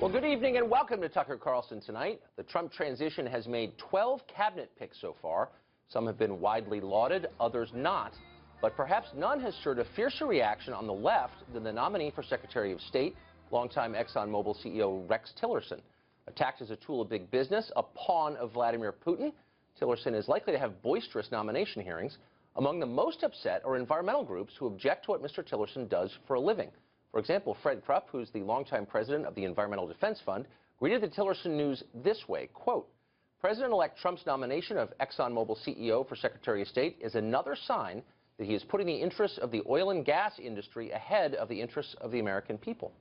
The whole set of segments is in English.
Well, good evening and welcome to Tucker Carlson Tonight. The Trump transition has made 12 cabinet picks so far. Some have been widely lauded, others not. But perhaps none has stirred a fiercer reaction on the left than the nominee for Secretary of State, longtime ExxonMobil CEO Rex Tillerson. Attacked as a tool of big business, a pawn of Vladimir Putin, Tillerson is likely to have boisterous nomination hearings. Among the most upset are environmental groups who object to what Mr. Tillerson does for a living. For example, Fred Krupp, who's the longtime president of the Environmental Defense Fund, greeted the Tillerson news this way, quote, President-elect Trump's nomination of ExxonMobil CEO for Secretary of State is another sign that he is putting the interests of the oil and gas industry ahead of the interests of the American people.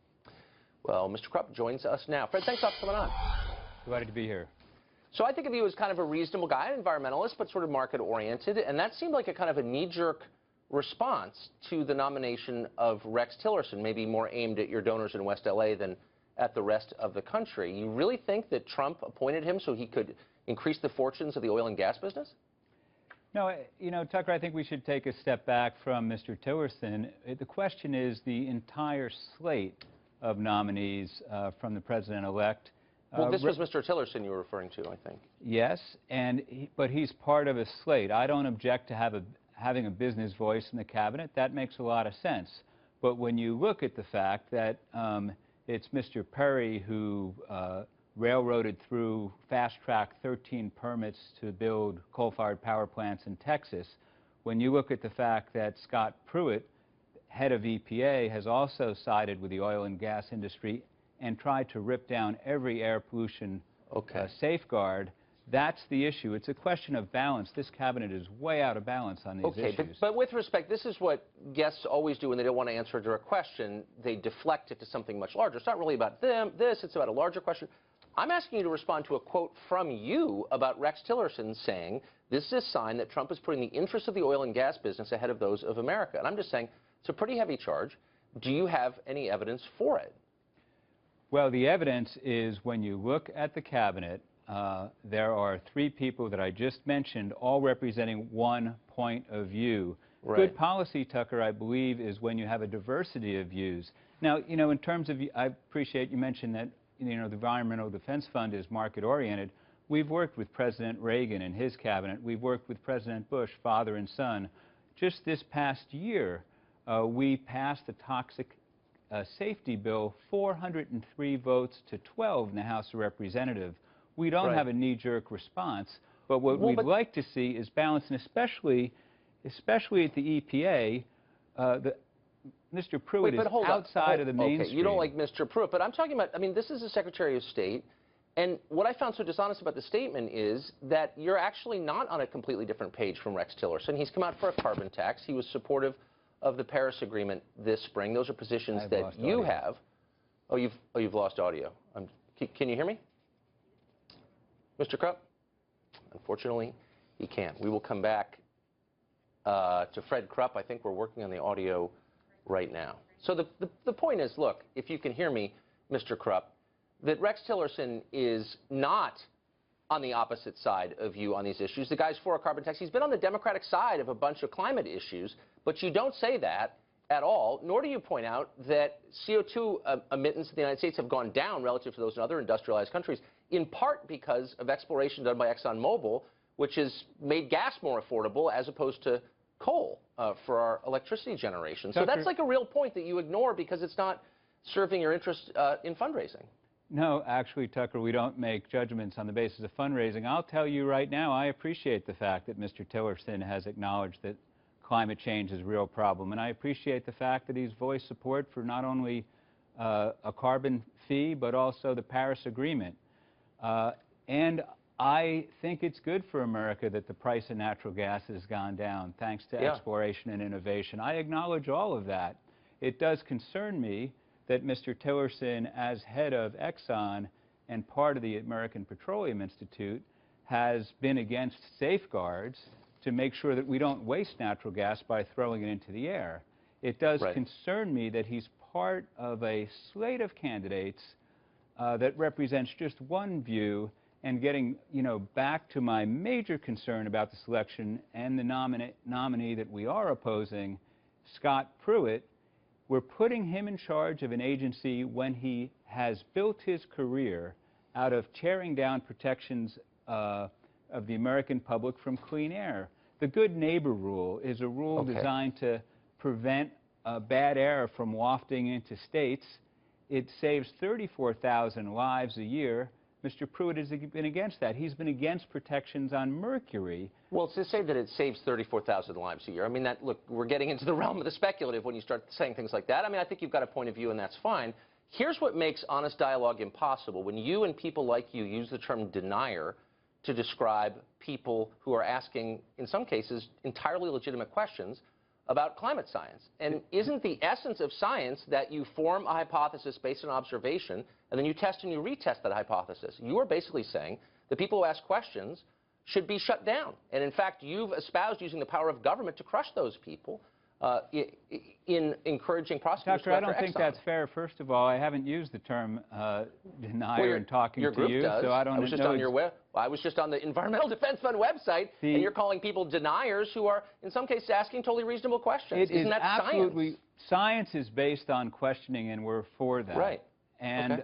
Well, Mr. Krupp joins us now. Fred, thanks for coming on. Delighted to be here. So I think of you as kind of a reasonable guy, an environmentalist, but sort of market-oriented, and that seemed like a kind of a knee-jerk response to the nomination of Rex Tillerson, maybe more aimed at your donors in West L.A. than at the rest of the country. You really think that Trump appointed him so he could increase the fortunes of the oil and gas business? No, you know, Tucker, I think we should take a step back from Mr. Tillerson. The question is the entire slate of nominees from the president-elect. Well, this was Mr. Tillerson you were referring to, I think. Yes, but he's part of a slate. I don't object to having a business voice in the cabinet. That makes a lot of sense. But when you look at the fact that it's Mr. Perry who railroaded through fast-track 13 permits to build coal-fired power plants in Texas, when you look at the fact that Scott Pruitt, head of EPA, has also sided with the oil and gas industry and tried to rip down every air pollution safeguard, that's the issue. It's a question of balance. This cabinet is way out of balance on these issues. But with respect, this is what guests always do when they don't want to answer a direct question. They deflect it to something much larger. It's not really about it's about a larger question. I'm asking you to respond to a quote from you about Rex Tillerson saying, this is a sign that Trump is putting the interests of the oil and gas business ahead of those of America. And I'm just saying, it's a pretty heavy charge. Do you have any evidence for it? Well, the evidence is when you look at the cabinet, there are three people that I just mentioned, all representing one point of view. Right. Good policy, Tucker, I believe, is when you have a diversity of views. Now, you know, in terms of, I appreciate you mentioned that, you know, the Environmental Defense Fund is market-oriented. We've worked with President Reagan and his cabinet. We've worked with President Bush, father and son. Just this past year, we passed a toxic safety bill, 403 votes to 12 in the House of Representatives. We don't have a knee-jerk response, but what we'd like to see is balance, and especially at the EPA, Mr. Pruitt is outside of the mainstream. Okay, you don't like Mr. Pruitt, but I'm talking about, I mean, this is the Secretary of State, and what I found so dishonest about the statement is that you're actually not on a completely different page from Rex Tillerson. He's come out for a carbon tax. He was supportive of the Paris Agreement this spring. Those are positions that you have. Oh, you've lost audio. Can you hear me? Mr. Krupp? Unfortunately, he can't. We will come back to Fred Krupp. I think we're working on the audio right now. So the point is, look, if you can hear me, Mr. Krupp, that Rex Tillerson is not on the opposite side of you on these issues. The guy's for a carbon tax. He's been on the Democratic side of a bunch of climate issues, but you don't say that at all, nor do you point out that CO2 emittance in the United States have gone down relative to those in other industrialized countries, in part because of exploration done by ExxonMobil, which has made gas more affordable as opposed to coal for our electricity generation. So that's like a real point that you ignore because it's not serving your interest in fundraising. No, actually, Tucker, we don't make judgments on the basis of fundraising. I'll tell you right now, I appreciate the fact that Mr. Tillerson has acknowledged that climate change is a real problem, and I appreciate the fact that he's voiced support for not only a carbon fee, but also the Paris Agreement. And I think it's good for America that the price of natural gas has gone down, thanks to exploration and innovation. I acknowledge all of that. It does concern me that Mr. Tillerson, as head of Exxon and part of the American Petroleum Institute, has been against safeguards to make sure that we don't waste natural gas by throwing it into the air. It does concern me that he's part of a slate of candidates that represents just one view, and getting, you know, back to my major concern about the selection and the nominee that we are opposing, Scott Pruitt. We're putting him in charge of an agency when he has built his career out of tearing down protections of the American public from clean air. The good neighbor rule is a rule designed to prevent bad air from wafting into states. It saves 34,000 lives a year. Mr. Pruitt has been against that. He's been against protections on mercury. Well, to say that it saves 34,000 lives a year, I mean, that, look, we're getting into the realm of the speculative when you start saying things like that. I mean, I think you've got a point of view, and that's fine. Here's what makes honest dialogue impossible. When you and people like you use the term denier to describe people who are asking, in some cases, entirely legitimate questions about climate science. And isn't the essence of science that you form a hypothesis based on observation, and then you test and you retest that hypothesis? You are basically saying that people who ask questions should be shut down. And in fact, you've espoused using the power of government to crush those people in encouraging prosecutors. Doctor, I don't think that's fair. First of all, I haven't used the term denier in talking to you, does. So I don't know. I was just on the Environmental Defense Fund website, and you're calling people deniers who are, in some cases, asking totally reasonable questions. Isn't that absolutely science is based on questioning, and we're for that. Right. And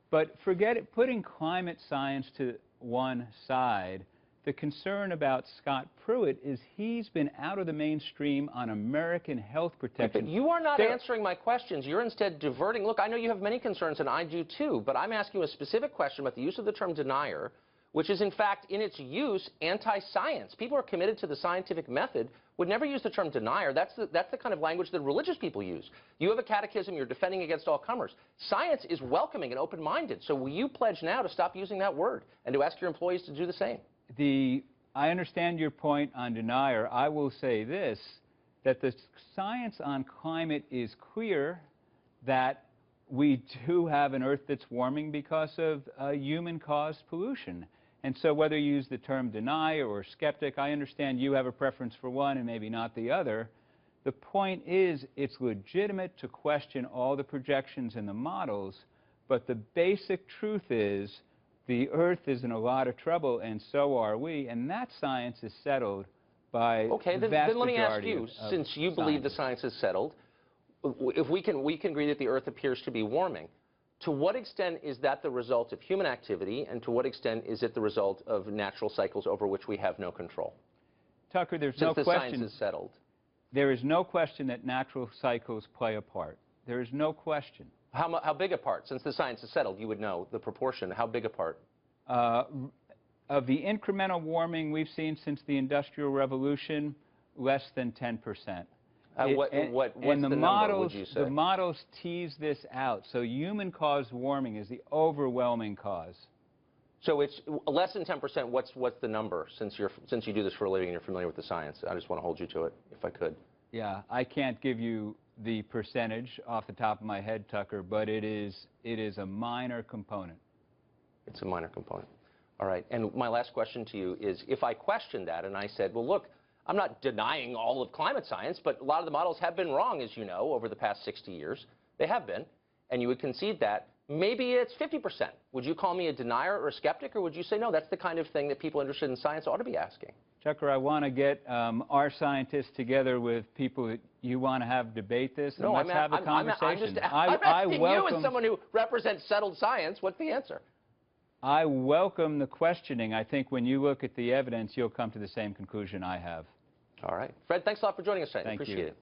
but forget it. Putting climate science to one side, the concern about Scott Pruitt is he's been out of the mainstream on American health protection. But you are not answering my questions. You're instead diverting. Look, I know you have many concerns, and I do too, but I'm asking you a specific question about the use of the term denier, which is, in fact, in its use, anti-science. People who are committed to the scientific method would never use the term denier. That's the kind of language that religious people use. You have a catechism. You're defending against all comers. Science is welcoming and open-minded. So will you pledge now to stop using that word and to ask your employees to do the same? I understand your point on denier. I will say this, that the science on climate is clear that we do have an Earth that's warming because of human-caused pollution. And so whether you use the term denier or skeptic, I understand you have a preference for one and maybe not the other. The point is, it's legitimate to question all the projections and the models, but the basic truth is the Earth is in a lot of trouble, and so are we, and that science is settled by the vast majority of then let me ask you, since you believe the science is settled, if we can agree that the Earth appears to be warming, to what extent is that the result of human activity, and to what extent is it the result of natural cycles over which we have no control? Tucker, there's no question. Since the science is settled. There is no question that natural cycles play a part. There is no question. How big a part? Since the science is settled, you would know the proportion. How big a part? Of the incremental warming we've seen since the Industrial Revolution, less than 10%. What's the number, would you say? The models tease this out. So human-caused warming is the overwhelming cause. So it's less than 10%. What's the number? Since you do this for a living and you're familiar with the science, I just want to hold you to it, if I could. Yeah, I can't give you the percentage off the top of my head, Tucker, but it is a minor component. It's a minor component. All right. And my last question to you is, if I questioned that and I said, well, look, I'm not denying all of climate science, but a lot of the models have been wrong, as you know, over the past 60 years. They have been. And you would concede that. Maybe it's 50%. Would you call me a denier or a skeptic, or would you say, no, that's the kind of thing that people interested in science ought to be asking? Tucker, I want to get our scientists together with people that you want to have debate this, and let's have a conversation. I'm asking you as someone who represents settled science. What's the answer? I welcome the questioning. I think when you look at the evidence, you'll come to the same conclusion I have. All right. Fred, thanks a lot for joining us tonight. Thank you. Appreciate it.